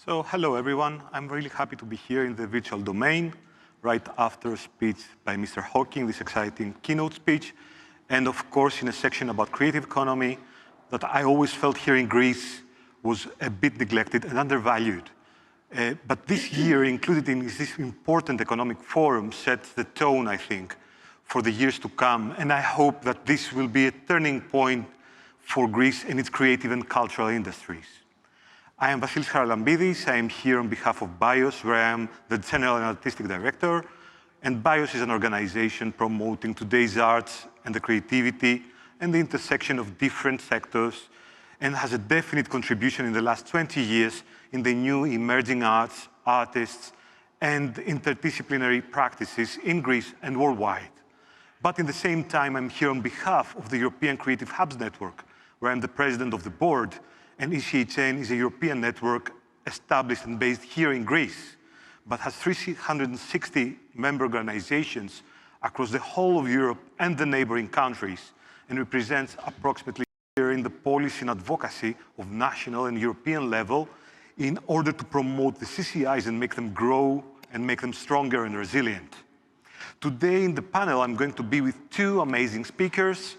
So, hello everyone. I'm really happy to be here in the virtual domain, right after a speech by Mr. Hawking, this exciting keynote speech, and of course in a section about creative economy that I always felt here in Greece was a bit neglected and undervalued. But this year, included in this important economic forum, sets the tone, I think, for the years to come, and I hope that this will be a turning point for Greece and its creative and cultural industries. I am Vasilis Haralambidis. I am here on behalf of BIOS, where I am the General and Artistic Director. And BIOS is an organization promoting today's arts and the creativity and the intersection of different sectors, and has a definite contribution in the last 20 years in the new emerging arts, artists, and interdisciplinary practices in Greece and worldwide. But in the same time, I'm here on behalf of the European Creative Hubs Network, where I'm the president of the board, and ECHN is a European network established and based here in Greece, but has 360 member organizations across the whole of Europe and the neighboring countries, and represents approximately in the policy and advocacy of national and European level in order to promote the CCIs and make them grow and make them stronger and resilient. Today in the panel, I'm going to be with two amazing speakers,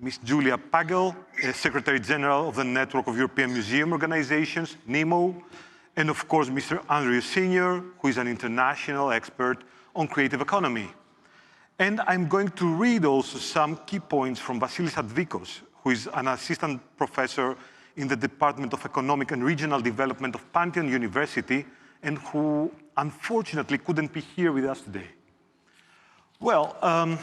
Ms. Julia Pagel, Secretary General of the Network of European Museum Organizations, NEMO, and of course, Mr. Andrew Senior, who is an international expert on creative economy. And I'm going to read also some key points from Vasilis Avdikos, who is an assistant professor in the Department of Economic and Regional Development of Panteion University, and who unfortunately couldn't be here with us today. Well,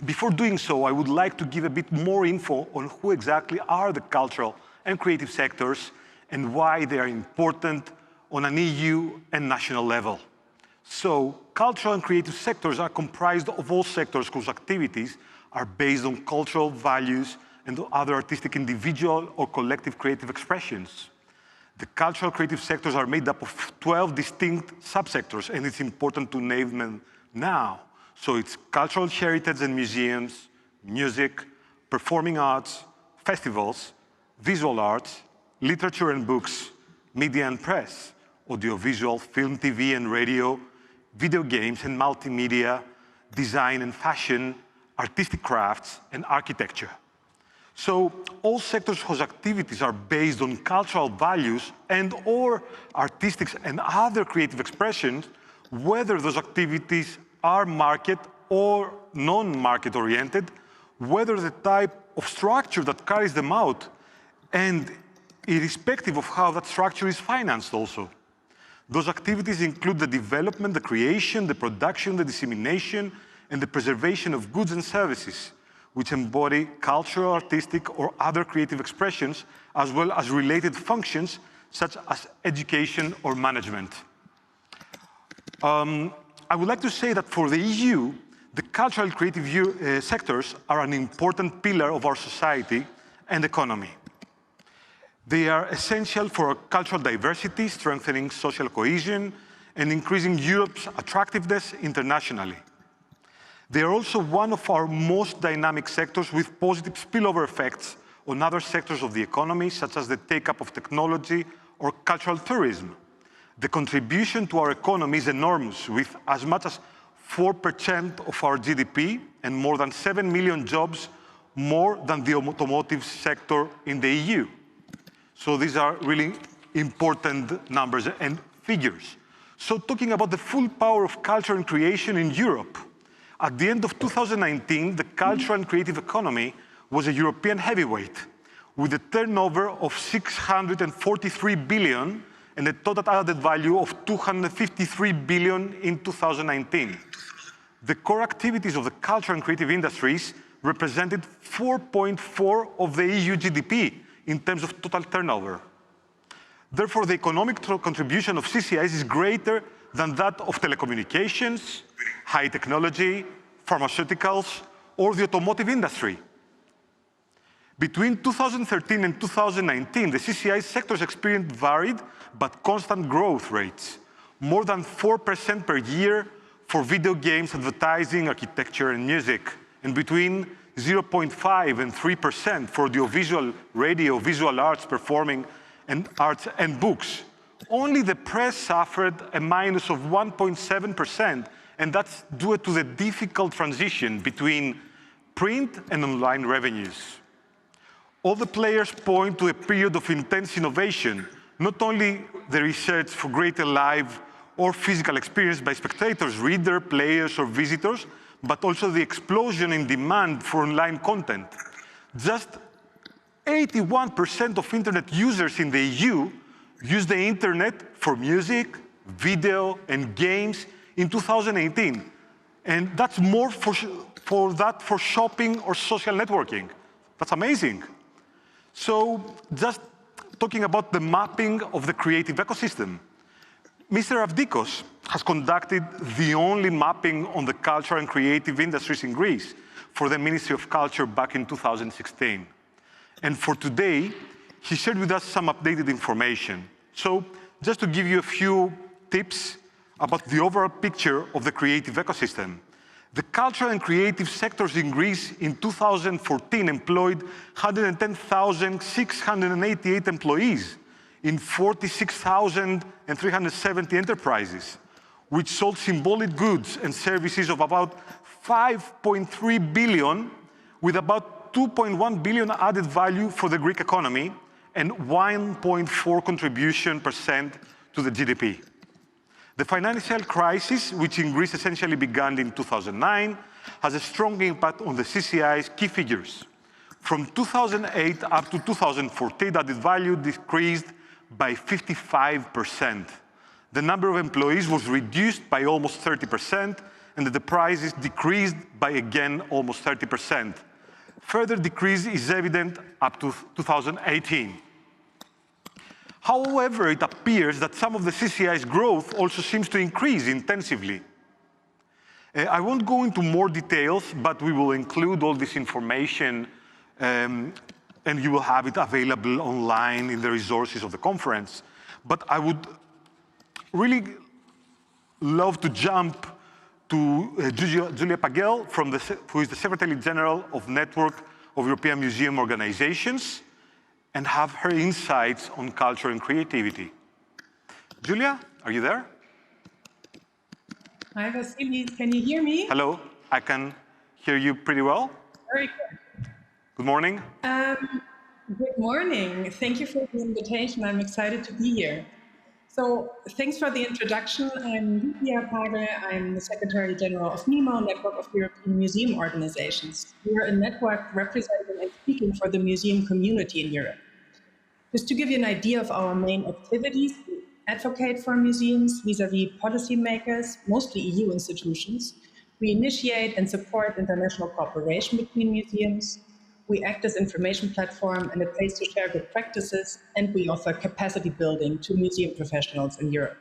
before doing so, I would like to give a bit more info on who exactly are the cultural and creative sectors and why they are important on an EU and national level. So, cultural and creative sectors are comprised of all sectors whose activities are based on cultural values and other artistic individual or collective creative expressions. The cultural creative sectors are made up of 12 distinct subsectors, and it's important to name them now. So it's cultural heritage and museums, music, performing arts, festivals, visual arts, literature and books, media and press, audiovisual, film, TV and radio, video games and multimedia, design and fashion, artistic crafts, and architecture. So all sectors whose activities are based on cultural values and/or artistic and other creative expressions, whether those activities are market or non-market oriented, whether the type of structure that carries them out, and irrespective of how that structure is financed also. Those activities include the development, the creation, the production, the dissemination, and the preservation of goods and services, which embody cultural, artistic, or other creative expressions, as well as related functions such as education or management. I would like to say that for the EU, the cultural and creative sectors are an important pillar of our society and economy. They are essential for cultural diversity, strengthening social cohesion, and increasing Europe's attractiveness internationally. They are also one of our most dynamic sectors with positive spillover effects on other sectors of the economy, such as the take-up of technology or cultural tourism. The contribution to our economy is enormous, with as much as 4% of our GDP and more than 7 million jobs, more than the automotive sector in the EU. So these are really important numbers and figures. So talking about the full power of culture and creation in Europe, at the end of 2019, the cultural and creative economy was a European heavyweight, with a turnover of 643 billion and a total added value of 253 billion in 2019. The core activities of the cultural and creative industries represented 4.4% of the EU GDP in terms of total turnover. Therefore, the economic contribution of CCIs is greater than that of telecommunications, high technology, pharmaceuticals, or the automotive industry. Between 2013 and 2019, the CCI sectors experienced varied but constant growth rates, more than 4% per year for video games, advertising, architecture, and music, and between 0.5% and 3% for audiovisual, radio, visual arts, performing, and arts and books. only the press suffered a minus of 1.7%, and that's due to the difficult transition between print and online revenues. All the players point to a period of intense innovation, not only the research for greater live or physical experience by spectators, readers, players, or visitors, but also the explosion in demand for online content. Just 81% of internet users in the EU use the internet for music, video, and games in 2018. And that's more for shopping or social networking. That's amazing. So just talking about the mapping of the creative ecosystem. Mr. Avdikos has conducted the only mapping on the cultural and creative industries in Greece for the Ministry of Culture back in 2016. And for today, he shared with us some updated information. So just to give you a few tips about the overall picture of the creative ecosystem. The cultural and creative sectors in Greece in 2014 employed 110,688 employees in 46,370 enterprises, which sold symbolic goods and services of about 5.3 billion, with about 2.1 billion added value for the Greek economy and 1.4% contribution to the GDP. The financial crisis, which in Greece essentially began in 2009, has a strong impact on the CCI's key figures. From 2008 up to 2014, added value decreased by 55%. The number of employees was reduced by almost 30%, and the prices decreased by again almost 30%. Further decrease is evident up to 2018. However, it appears that some of the CCI's growth also seems to increase intensively. I won't go into more details, but we will include all this information and you will have it available online in the resources of the conference. But I would really love to jump to Julia Pagel, who is the Secretary General of Network of European Museum Organizations, and have her insights on culture and creativity. Julia, are you there? Hi, Vasilis. Can you hear me? Hello, I can hear you pretty well. Very good. Good morning. Good morning. Thank you for the invitation. I'm excited to be here. So thanks for the introduction. I'm Julia Pagel. I'm the Secretary General of NEMO, Network of European Museum Organizations. We're a network representing and speaking for the museum community in Europe. Just to give you an idea of our main activities, we advocate for museums vis-à-vis policymakers, mostly EU institutions. We initiate and support international cooperation between museums. We act as information platform and a place to share good practices, and we offer capacity building to museum professionals in Europe.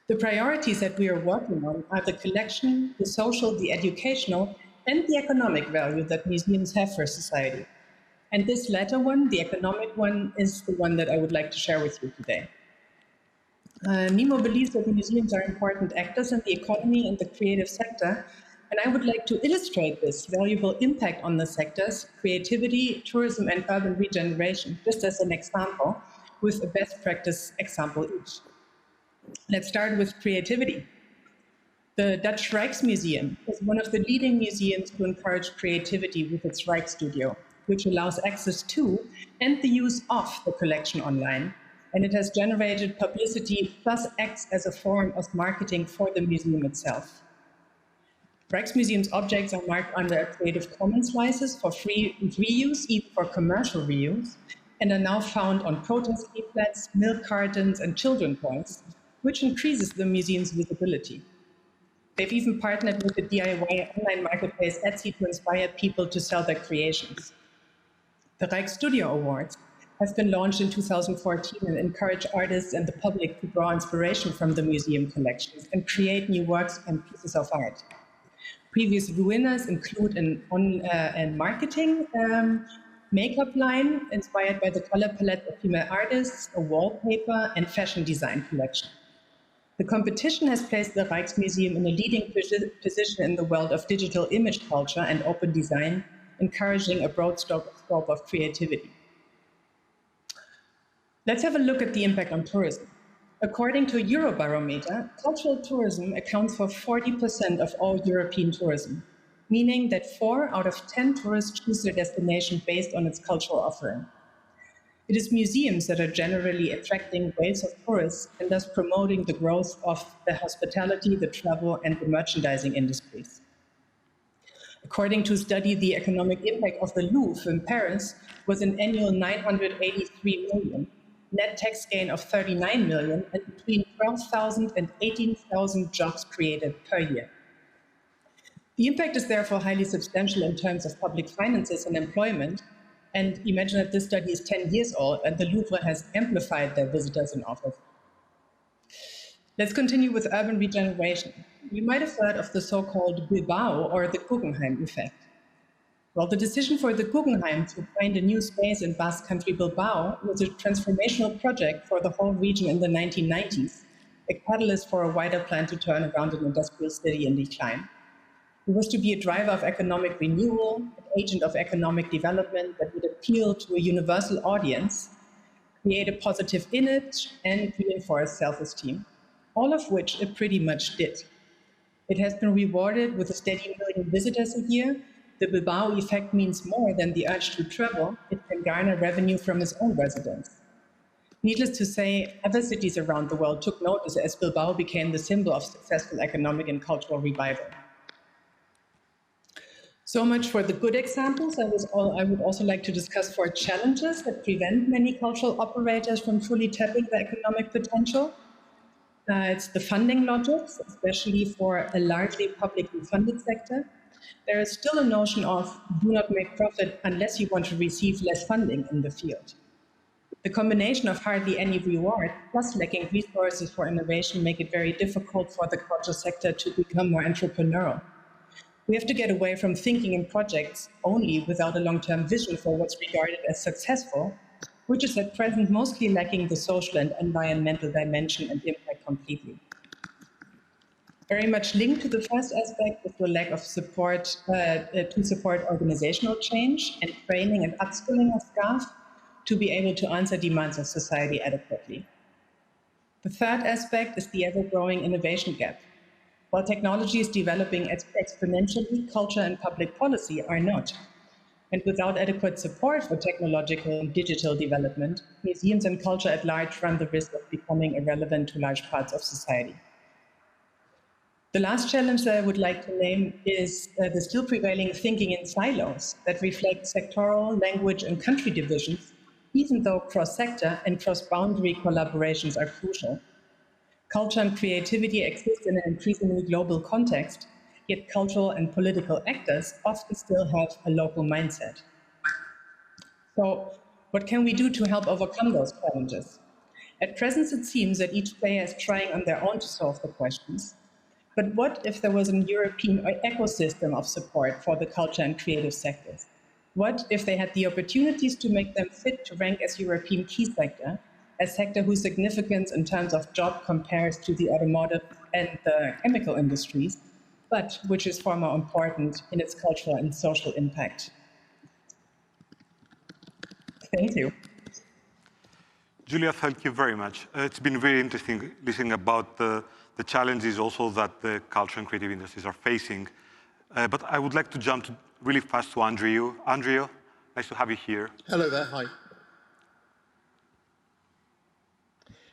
The priorities that we are working on are the collection, the social, the educational, and the economic value that museums have for society. And this latter one, the economic one, is the one that I would like to share with you today. NEMO believes that museums are important actors in the economy and the creative sector, and I would like to illustrate this valuable impact on the sectors, creativity, tourism, and urban regeneration, just as an example, with a best practice example each. Let's start with creativity. The Dutch Rijksmuseum is one of the leading museums to encourage creativity with its Rijksstudio, which allows access to and the use of the collection online. And it has generated publicity plus acts as a form of marketing for the museum itself. Rijksmuseum's objects are marked under a Creative Commons license for free reuse, even for commercial reuse, and are now found on protest leaflets, milk cartons, and children's toys, which increases the museum's visibility. They've even partnered with the DIY online marketplace Etsy to inspire people to sell their creations. The Rijksstudio Awards have been launched in 2014 and encourage artists and the public to draw inspiration from the museum collections and create new works and pieces of art. Previous winners include an marketing makeup line inspired by the color palette of female artists, a wallpaper, and fashion design collection. The competition has placed the Rijksmuseum in a leading position in the world of digital image culture and open design, encouraging a broad scope of creativity. Let's have a look at the impact on tourism. According to Eurobarometer, cultural tourism accounts for 40% of all European tourism, meaning that 4 out of 10 tourists choose their destination based on its cultural offering. It is museums that are generally attracting waves of tourists and thus promoting the growth of the hospitality, the travel, and the merchandising industries. According to a study, the economic impact of the Louvre in Paris was an annual 983 million, net tax gain of 39 million, and between 12,000 and 18,000 jobs created per year. The impact is therefore highly substantial in terms of public finances and employment. And imagine that this study is 10 years old and the Louvre has amplified their visitors in office. Let's continue with urban regeneration. You might have heard of the so-called Bilbao or the Guggenheim effect. Well, the decision for the Guggenheim to find a new space in Basque Country Bilbao was a transformational project for the whole region in the 1990s, a catalyst for a wider plan to turn around an industrial city in decline. It was to be a driver of economic renewal, an agent of economic development that would appeal to a universal audience, create a positive image, and reinforce self-esteem, all of which it pretty much did. It has been rewarded with a steady million visitors a year. The Bilbao effect means more than the urge to travel. It can garner revenue from its own residents. Needless to say, other cities around the world took notice as Bilbao became the symbol of successful economic and cultural revival. So much for the good examples. I would also like to discuss 4 challenges that prevent many cultural operators from fully tapping their economic potential. It's the funding logics, especially for a largely publicly funded sector. There is still a notion of do not make profit unless you want to receive less funding in the field. The combination of hardly any reward plus lacking resources for innovation make it very difficult for the cultural sector to become more entrepreneurial. We have to get away from thinking in projects only without a long-term vision for what's regarded as successful, which is at present mostly lacking the social and environmental dimension and impact completely. Very much linked to the first aspect is the lack of support to support organizational change and training and upskilling of staff to be able to answer demands of society adequately. The third aspect is the ever-growing innovation gap. While technology is developing exponentially, culture and public policy are not. And without adequate support for technological and digital development, museums and culture at large run the risk of becoming irrelevant to large parts of society. The last challenge that I would like to name is the still prevailing thinking in silos that reflect sectoral, language, and country divisions, even though cross-sector and cross-boundary collaborations are crucial. Culture and creativity exist in an increasingly global context, yet cultural and political actors often still have a local mindset. So, what can we do to help overcome those challenges? At present, it seems that each player is trying on their own to solve the questions. But what if there was a European ecosystem of support for the culture and creative sectors? What if they had the opportunities to make them fit to rank as European key sector, a sector whose significance in terms of job compares to the automotive and the chemical industries, but which is far more important in its cultural and social impact? Thank you. Julia, thank you very much. It's been very interesting listening about the challenges also that the culture and creative industries are facing. But I would like to jump really fast to Andrew. Andrew, nice to have you here. Hello there, hi.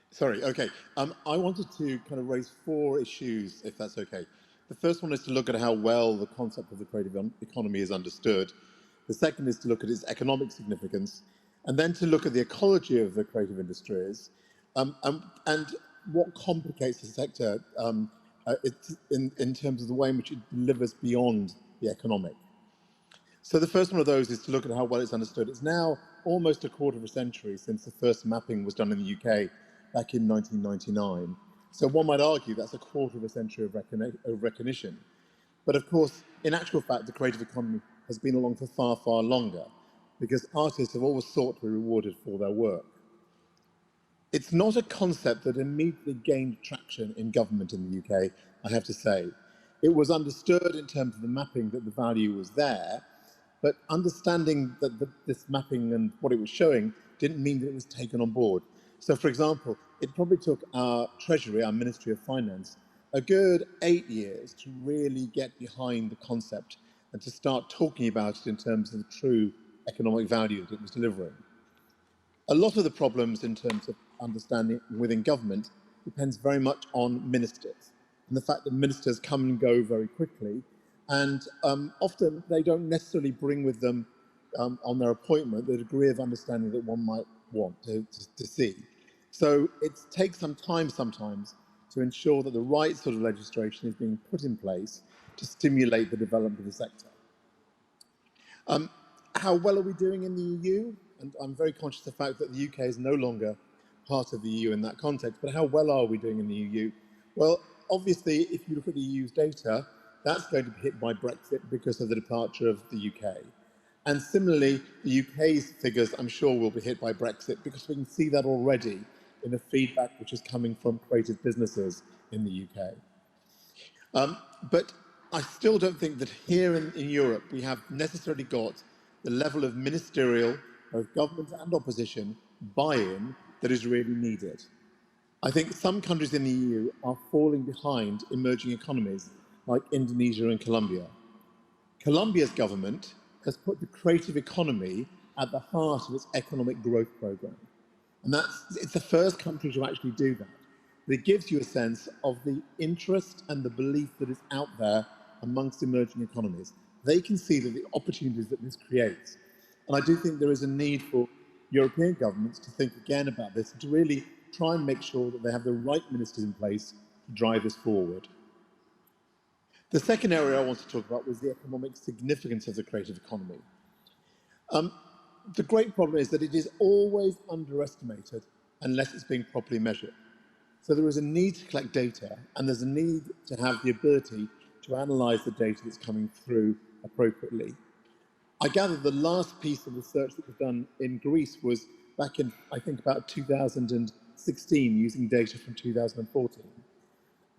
Sorry, okay. I wanted to kind of raise 4 issues, if that's okay. The first one is to look at how well the concept of the creative economy is understood. The second is to look at its economic significance, and then to look at the ecology of the creative industries, and what complicates the sector in terms of the way in which it delivers beyond the economic. So the first one of those is to look at how well it's understood. It's now almost a quarter of a century since the first mapping was done in the UK back in 1999. So one might argue that's a quarter of a century of recognition. But of course, in actual fact, the creative economy has been along for far, far longer, because artists have always sought to be rewarded for their work. It's not a concept that immediately gained traction in government in the UK, I have to say. It was understood in terms of the mapping that the value was there, but understanding that this mapping and what it was showing didn't mean that it was taken on board. So, for example, it probably took our Treasury, our Ministry of Finance, a good 8 years to really get behind the concept and to start talking about it in terms of the true economic value that it was delivering. A lot of the problems in terms of understanding within government depends very much on ministers and the fact that ministers come and go very quickly, and often they don't necessarily bring with them on their appointment the degree of understanding that one might want to see. So it takes some time sometimes to ensure that the right sort of legislation is being put in place to stimulate the development of the sector. How well are we doing in the EU? And I'm very conscious of the fact that the UK is no longer part of the EU in that context, but how well are we doing in the EU? Well, obviously, if you look at the EU's data, that's going to be hit by Brexit because of the departure of the UK. And similarly, the UK's figures, I'm sure, will be hit by Brexit because we can see that already in the feedback which is coming from creative businesses in the UK. But I still don't think that here in Europe we have necessarily got the level of ministerial, both government and opposition, buy-in that is really needed. I think some countries in the EU are falling behind emerging economies like Indonesia and Colombia. Colombia's government has put the creative economy at the heart of its economic growth program. And it's the first country to actually do that. But it gives you a sense of the interest and the belief that is out there amongst emerging economies. They can see that the opportunities that this creates. And I do think there is a need for European governments to think again about this and to really try and make sure that they have the right ministers in place to drive this forward. The second area I want to talk about was the economic significance of the creative economy. The great problem is that it is always underestimated unless it's being properly measured. So there is a need to collect data, and there's a need to have the ability to analyse the data that's coming through appropriately. I gather the last piece of research that was done in Greece was back in, I think, about 2016, using data from 2014.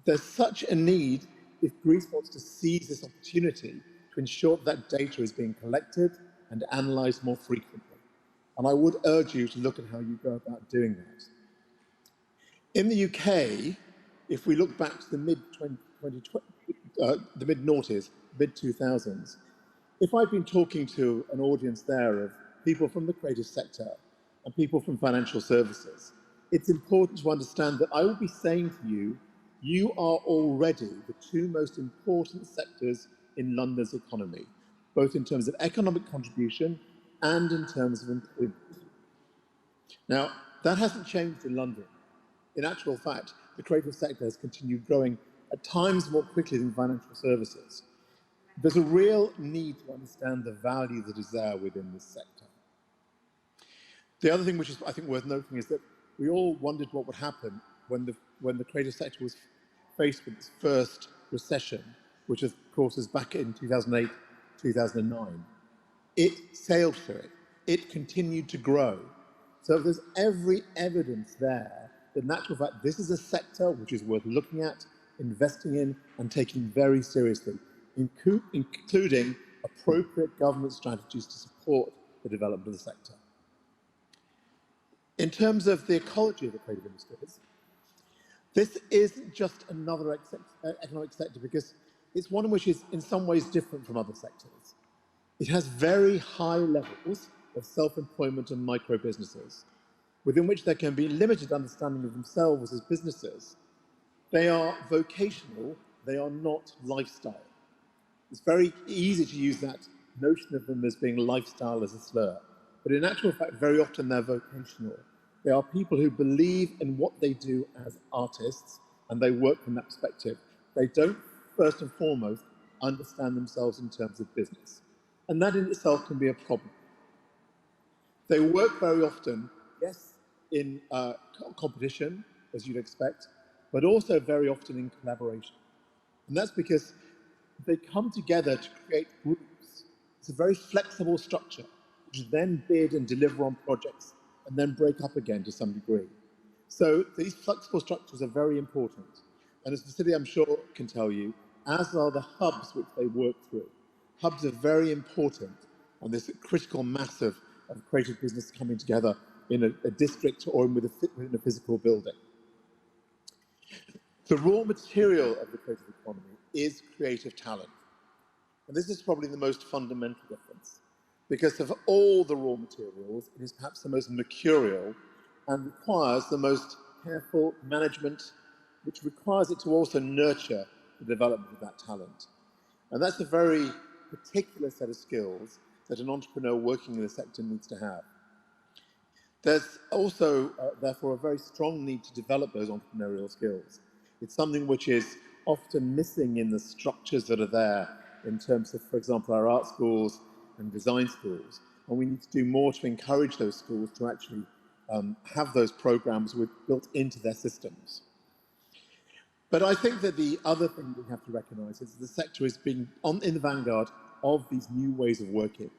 There's such a need if Greece wants to seize this opportunity to ensure that data is being collected and analysed more frequently. And I would urge you to look at how you go about doing that. In the UK, if we look back to the mid-noughties, mid-2000s, if I've been talking to an audience there of people from the creative sector and people from financial services, it's important to understand that I will be saying to you, you are already the two most important sectors in London's economy, both in terms of economic contribution and in terms of employment. Now, that hasn't changed in London. In actual fact, the creative sector has continued growing at times more quickly than financial services. There's a real need to understand the value that is there within this sector. The other thing which is, I think, worth noting is that we all wondered what would happen when the creative sector was faced with its first recession, which of course was back in 2008, 2009. It sailed through it. It continued to grow. So there's every evidence there that in actual fact, this is a sector which is worth looking at, investing in, and taking very seriously, including appropriate government strategies to support the development of the sector. In terms of the ecology of the creative industries, this isn't just another economic sector because it's one which is in some ways different from other sectors. It has very high levels of self-employment and micro-businesses, within which there can be limited understanding of themselves as businesses. They are vocational, they are not lifestyle. It's very easy to use that notion of them as being lifestyle as a slur, but in actual fact, very often they're vocational. They are people who believe in what they do as artists, and they work from that perspective. They don't, first and foremost, understand themselves in terms of business. And that in itself can be a problem. They work very often, yes, in competition, as you'd expect, but also very often in collaboration. And that's because they come together to create groups. It's a very flexible structure, which then bid and deliver on projects and then break up again to some degree. So these flexible structures are very important. And as Vasilis, I'm sure, can tell you, as are the hubs which they work through. Hubs are very important on this critical mass of creative business coming together in a district or within a physical building. The raw material of the creative economy is creative talent. And this is probably the most fundamental difference, because of all the raw materials, it is perhaps the most mercurial and requires the most careful management, which requires it to also nurture the development of that talent. And that's a very particular set of skills that an entrepreneur working in the sector needs to have. There's also, therefore, a very strong need to develop those entrepreneurial skills. It's something which is often missing in the structures that are there in terms of, for example, our art schools and design schools. And we need to do more to encourage those schools to actually have those programs built into their systems. But I think that the other thing we have to recognize is the sector is being in the vanguard of these new ways of working.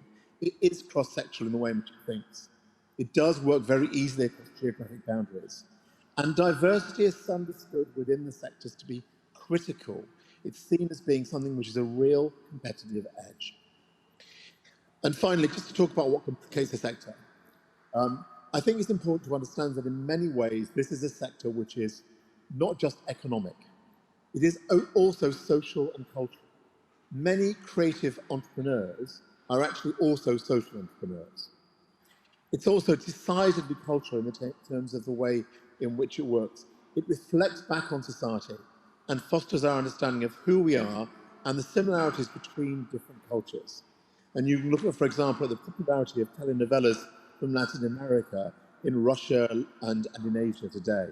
It is cross-sectoral in the way in which it thinks. It does work very easily across geographic boundaries. And diversity is understood within the sectors to be critical. It's seen as being something which is a real competitive edge. And finally, just to talk about what complicates the sector, I think it's important to understand that in many ways, this is a sector which is not just economic. It is also social and cultural. Many creative entrepreneurs are actually also social entrepreneurs. It's also decidedly cultural in terms of the way in which it works. It reflects back on society and fosters our understanding of who we are and the similarities between different cultures. And you can look at, for example, at the popularity of telenovelas from Latin America, in Russia and in Asia today.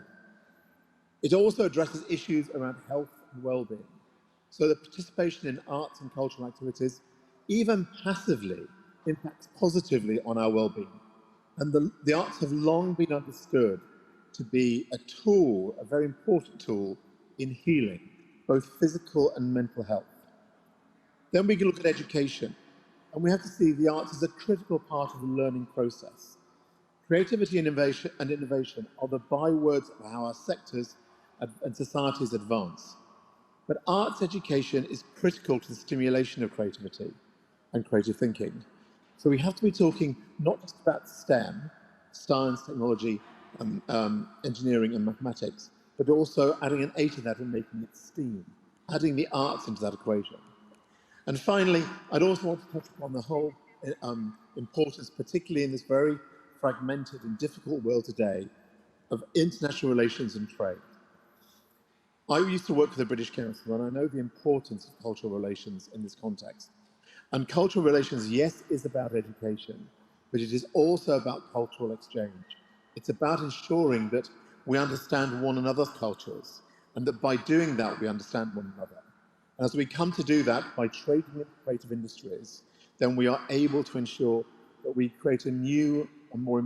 It also addresses issues around health and well-being. So the participation in arts and cultural activities, even passively, impacts positively on our well-being. And the arts have long been understood to be a tool, a very important tool, in healing, both physical and mental health. Then we can look at education, and we have to see the arts as a critical part of the learning process. Creativity and innovation are the bywords of how our sectors and societies advance. But arts education is critical to the stimulation of creativity and creative thinking. So we have to be talking not just about STEM, science, technology, engineering and mathematics, but also adding an A to that and making it STEAM, adding the arts into that equation. And finally, I'd also want to touch upon the whole importance, particularly in this very fragmented and difficult world today, of international relations and trade. I used to work for the British Council, and I know the importance of cultural relations in this context. And cultural relations, yes, is about education, but it is also about cultural exchange. It's about ensuring that we understand one another's cultures, and that by doing that, we understand one another. And as we come to do that by trading in creative industries, then we are able to ensure that we create a new and more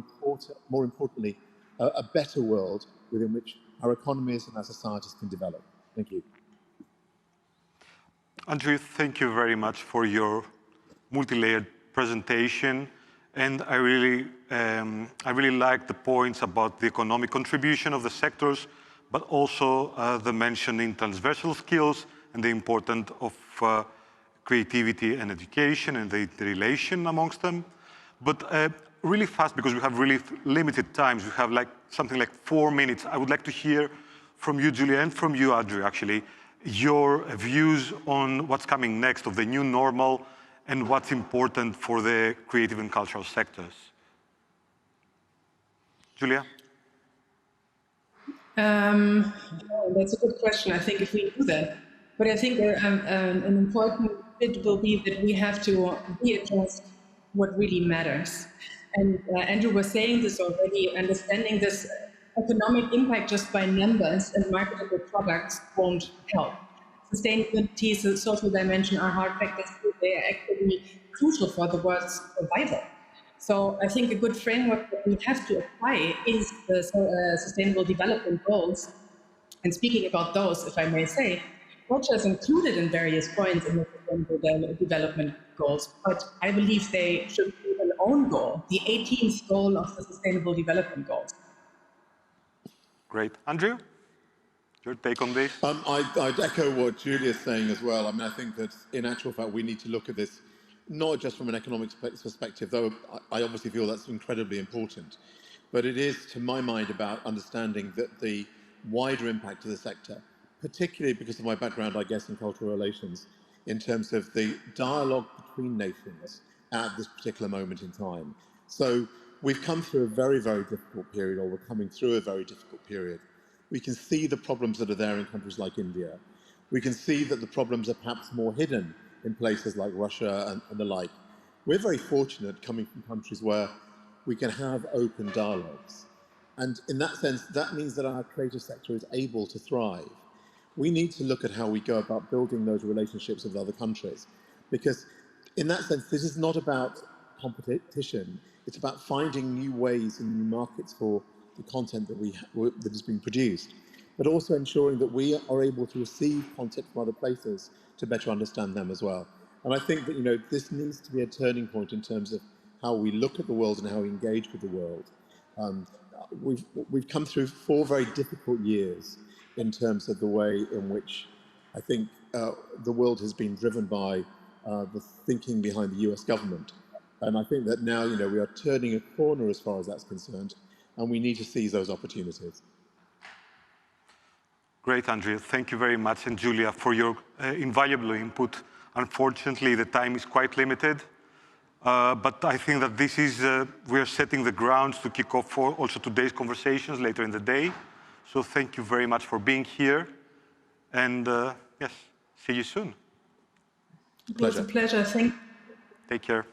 importantly, a better world within which our economies and our societies can develop. Thank you. Andrew, thank you very much for your multi-layered presentation. And I really like the points about the economic contribution of the sectors, but also the mention in transversal skills and the importance of creativity and education and the relation amongst them. But really fast, because we have really limited times, we have something like 4 minutes. I would like to hear from you, Julia, and from you, Andrew, actually, your views on what's coming next of the new normal and what's important for the creative and cultural sectors. Julia? That's a good question. I think if we do that. But I think an important bit will be that we have to readjust what really matters. And Andrew was saying this already, understanding this economic impact just by numbers and marketable products won't help. Sustainability, the social dimension are hard factors. They are actually crucial for the world's survival. So I think a good framework that we have to apply is the Sustainable Development Goals. And speaking about those, if I may say, culture is included in various points in the Sustainable Development Goals, but I believe they should be an own goal, the 18th goal of the Sustainable Development Goals. Great. Andrew, your take on this? I'd echo what Julia's saying as well. I mean, I think that in actual fact, we need to look at this not just from an economic perspective, though I obviously feel that's incredibly important, but it is, to my mind, about understanding that the wider impact of the sector, particularly because of my background, I guess, in cultural relations, in terms of the dialogue between nations at this particular moment in time. So we've come through a very, very difficult period, or we're coming through a very difficult period. We can see the problems that are there in countries like India. We can see that the problems are perhaps more hidden in places like Russia and the like. We're very fortunate coming from countries where we can have open dialogues. And in that sense, that means that our creative sector is able to thrive. We need to look at how we go about building those relationships with other countries. Because in that sense, this is not about competition. It's about finding new ways and new markets for the content that is being produced, but also ensuring that we are able to receive content from other places to better understand them as well. And I think that, you know, this needs to be a turning point in terms of how we look at the world and how we engage with the world. We've come through 4 very difficult years in terms of the way in which I think the world has been driven by the thinking behind the US government. And I think that now, you know, we are turning a corner as far as that's concerned, and we need to seize those opportunities. Great, Andrea. Thank you very much, and Julia, for your invaluable input. Unfortunately, the time is quite limited, but I think that this is, we are setting the grounds to kick off for also today's conversations later in the day. So thank you very much for being here, and yes, see you soon. It was a pleasure. Thank you. Take care.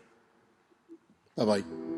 Bye-bye.